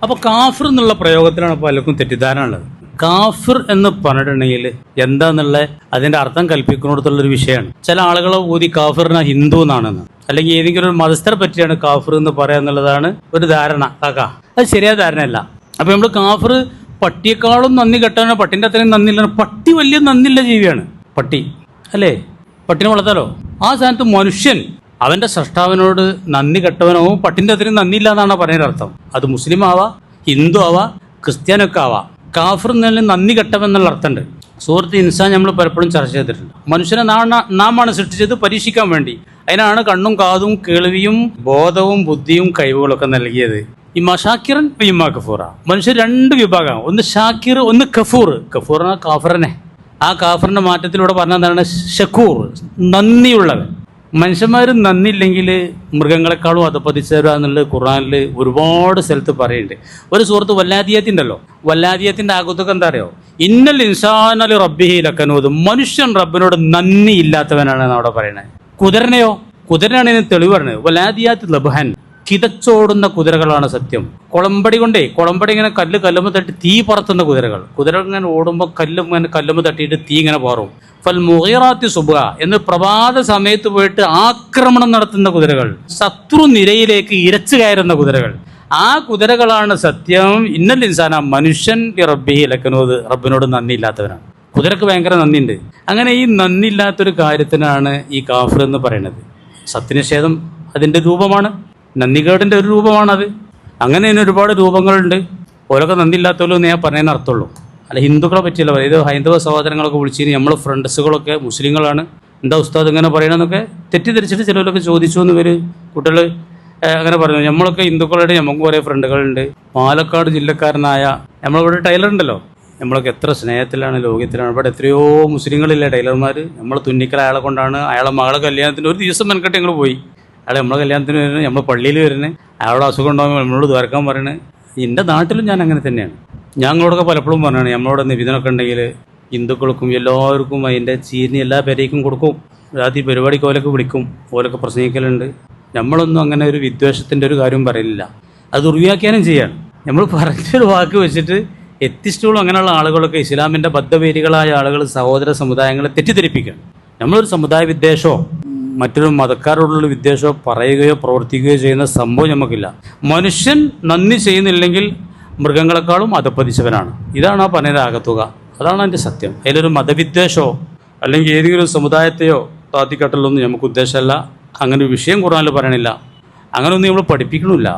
അപ്പോൾ കാഫിർ എന്നുള്ള പ്രയോഗത്തിലാണ് പലർക്കും തെറ്റിദ്ധാരണ ഉള്ളത്. കാഫിർ എന്ന് പറഞ്ഞിട്ടുണ്ടെങ്കിൽ എന്താന്നുള്ള അതിന്റെ അർത്ഥം കൽപ്പിക്കുന്നിടത്തുള്ളൊരു വിഷയമാണ്. ചില ആളുകൾ ഊതി കാഫിറിനെ ഹിന്ദു എന്നാണെന്ന്, അല്ലെങ്കിൽ ഏതെങ്കിലും ഒരു മതസ്ഥരെ പറ്റിയാണ് കാഫിർ എന്ന് പറയാ എന്നുള്ളതാണ് ഒരു ധാരണ. അത് ശരിയായ ധാരണയല്ല. അപ്പൊ നമ്മൾ കാഫിർ പട്ടിയേക്കാളും നന്ദി കെട്ടാനോ പട്ടിന്റെ അത്രയും നന്ദിയില്ല. പട്ടി വലിയ നന്ദിയുള്ള ജീവിയാണ് പട്ടി, അല്ലേ? പട്ടിനെ വളർത്താലോ. ആ സ്ഥാനത്ത് മനുഷ്യൻ അവന്റെ സൃഷ്ടാവിനോട് നന്ദി കെട്ടവനോ പട്ടിന്റെ അത്രയും നന്ദിയില്ല എന്നാണ് പറയുന്ന അർത്ഥം. അത് മുസ്ലിം ആവാ, ഹിന്ദു ആവാ, ക്രിസ്ത്യാനൊക്കെ ആവാ. കാഫിർ എന്നതിൽ നന്ദി കെട്ടവെന്നുള്ള അർത്ഥമുണ്ട്. സൂറത്ത് ഇൻസാൻ നമ്മൾ പലപ്പോഴും ചർച്ച ചെയ്തിട്ടുണ്ട്. മനുഷ്യനെ നാമാണ് സൃഷ്ടിച്ചത് പരീക്ഷിക്കാൻ വേണ്ടി. അതിനാണ് കണ്ണും കാതും കേൾവിയും ബോധവും ബുദ്ധിയും കഴിവുകളൊക്കെ നൽകിയത്. ഇമാ ഷാക്കിറൻ ഇമാ കഫൂറ. മനുഷ്യർ രണ്ട് വിഭാഗമാണ്, ഒന്ന് ഷാക്കിർ, ഒന്ന് കഫൂർ. കഫൂർ എന്ന കാഫിറിനെ, ആ കാഫിറിന്റെ മാറ്റത്തിലൂടെ പറഞ്ഞതാണ് ഷക്കൂർ, നന്ദിയുള്ളവൻ. മനുഷ്യന്മാർ നന്ദിയില്ലെങ്കിൽ മൃഗങ്ങളെക്കാളും അധപ്പതിച്ചവരാ എന്നുള്ളത് ഖുർആനിൽ ഒരുപാട് സ്ഥലത്ത് പറയുന്നുണ്ട്. ഒരു സൂറത്ത് വല്ലാദിയത്തിൻ്റെല്ലോ, വല്ലാദിയത്തിൻ്റെ ആകുത്തൊക്കെ എന്താ അറിയോ? ഇന്നൽ ഇൻസാനൽ റബ്ബിഹി ലക്കനൂദ്. മനുഷ്യൻ റബ്ബിനോട് നന്ദി ഇല്ലാത്തവനാണ് അവിടെ പറയുന്നത്. കുതിരനെയോ, കുതിരനാണ് ഇതിന് തെളിവ് പറഞ്ഞത്. വല്ലാദിയാത്ത് ലബ്ഹൻ, കിതച്ചോടുന്ന കുതിരകളാണ് സത്യം. കുളമ്പടി ഇങ്ങനെ കല്ലുമ്മ തട്ടി തീ പറത്തുന്ന കുതിരകൾ. കുതിര ഇങ്ങനെ ഓടുമ്പോൾ കല്ലുമ്മ തട്ടിയിട്ട് തീ ഇങ്ങനെ പാറും. ഫൽ മുഗീറാത്തി സുബ്ഹ എന്ന് പ്രഭാത സമയത്ത് പോയിട്ട് ആക്രമണം നടത്തുന്ന കുതിരകൾ, ശത്രു നിരയിലേക്ക് ഇരച്ചു കയറുന്ന കുതിരകൾ. ആ കുതിരകളാണ് സത്യം. ഇന്നൽ ഇൻസാന, മനുഷ്യൻ റബ്ബിഹി ലക്കനൂദ്, റബ്ബിനോട് നന്ദി ഇല്ലാത്തവനാണ്. കുതിരക്ക് ഭയങ്കര നന്ദിയുണ്ട്. അങ്ങനെ ഈ നന്ദി ഇല്ലാത്തൊരു കാര്യത്തിനാണ് ഈ കാഫിർ എന്ന് പറയുന്നത്. സത്യനിഷേധം അതിൻ്റെ രൂപമാണ്, നന്ദികേടിൻ്റെ ഒരു രൂപമാണത്. അങ്ങനെ തന്നെ ഒരുപാട് രൂപങ്ങളുണ്ട്. ഓരൊക്കെ നന്ദി ഇല്ലാത്തല്ലോ എന്ന് ഞാൻ പറയുന്ന അർത്ഥമുള്ളൂ. അല്ല ഹിന്ദുക്കളെ പറ്റിയല്ല പറയുന്നത്. ഇത് ഹൈന്ദവ സഹോദരങ്ങളൊക്കെ വിളിച്ചിന് നമ്മൾ ഫ്രണ്ട്സുകളൊക്കെ മുസ്ലിങ്ങളാണ്, എന്താ ഉസ്താദ് ഇങ്ങനെ പറയണമെന്നൊക്കെ തെറ്റിദ്ധരിച്ചിട്ട് ചിലവരൊക്കെ ചോദിച്ചു എന്ന് ഇവർ കുട്ടികൾ അങ്ങനെ പറഞ്ഞു. നമ്മളൊക്കെ ഹിന്ദുക്കളുടെ നമുക്ക് കുറേ ഫ്രണ്ടുകളുണ്ട്. പാലക്കാട് ജില്ലക്കാരനായ നമ്മളിവിടെ ടൈലർ ഉണ്ടല്ലോ, നമ്മളൊക്കെ എത്ര സ്നേഹത്തിലാണ് ലോകത്തിലാണ്. ഇവിടെ എത്രയോ മുസ്ലിങ്ങളില്ലേ ടൈലർമാർ. നമ്മൾ തുന്നിക്കൽ അയാളെ കൊണ്ടാണ്. അയാളെ മകളെ കല്യാണത്തിന് ഒരു ദിവസം മെനക്കെട്ട് ഞങ്ങൾ പോയി. അയാൾ നമ്മളെ കല്യാണത്തിന് വരുന്നത്, നമ്മൾ പള്ളിയിൽ വരുന്നത്, അയാളുടെ അസുഖം ഉണ്ടാകുമ്പോൾ നമ്മളോട് ദ്വാരക്കാൻ പറയണത്. എൻ്റെ നാട്ടിലും ഞാൻ അങ്ങനെ തന്നെയാണ്. ഞങ്ങളോടൊക്കെ പലപ്പോഴും പറഞ്ഞാണ്, നമ്മളോട് നിവേദനമൊക്കെ ഉണ്ടെങ്കിൽ ഹിന്ദുക്കൾക്കും എല്ലാവർക്കും അതിൻ്റെ ചീരിനി എല്ലാ പേരേക്കും കൊടുക്കും. രാത്രി പരിപാടിക്ക് ഓലൊക്കെ വിളിക്കും, ഓലൊക്കെ പ്രസംഗിക്കലുണ്ട്. നമ്മളൊന്നും അങ്ങനെ ഒരു വിദ്വേഷത്തിൻ്റെ ഒരു കാര്യം പറയില്ല. അത് ദുർവ്യാഖ്യാനം ചെയ്യാണ്. നമ്മൾ പറഞ്ഞൊരു വാക്ക് വെച്ചിട്ട് എത്തിസ്റ്റുകളും അങ്ങനെയുള്ള ആളുകളൊക്കെ ഇസ്ലാമിൻ്റെ ബദ്ധപേരികളായ ആളുകൾ സഹോദര സമുദായങ്ങളെ തെറ്റിദ്ധരിപ്പിക്കുകയാണ്. നമ്മളൊരു സമുദായ വിദ്വേഷമോ മറ്റൊരു മതക്കാരോടുള്ള വിദ്വേഷമോ പറയുകയോ പ്രവർത്തിക്കുകയോ ചെയ്യുന്ന സംഭവം നമുക്കില്ല. മനുഷ്യൻ നന്ദി ചെയ്യുന്നില്ലെങ്കിൽ മൃഗങ്ങളെക്കാളും അധപ്പതിച്ചവനാണ്. ഇതാണ് ആ പറഞ്ഞ ആകത്തുക. അതാണ് അതിൻ്റെ സത്യം. അതിലൊരു മതവിദ്വേഷമോ അല്ലെങ്കിൽ ഏതെങ്കിലും സമുദായത്തെയോ താത്തിക്കട്ടലൊന്നും നമുക്ക് ഉദ്ദേശമല്ല. അങ്ങനെ ഒരു വിഷയം ഖുർആനിൽ പറയണില്ല. അങ്ങനെയൊന്നും നമ്മൾ പഠിപ്പിക്കണമില്ല.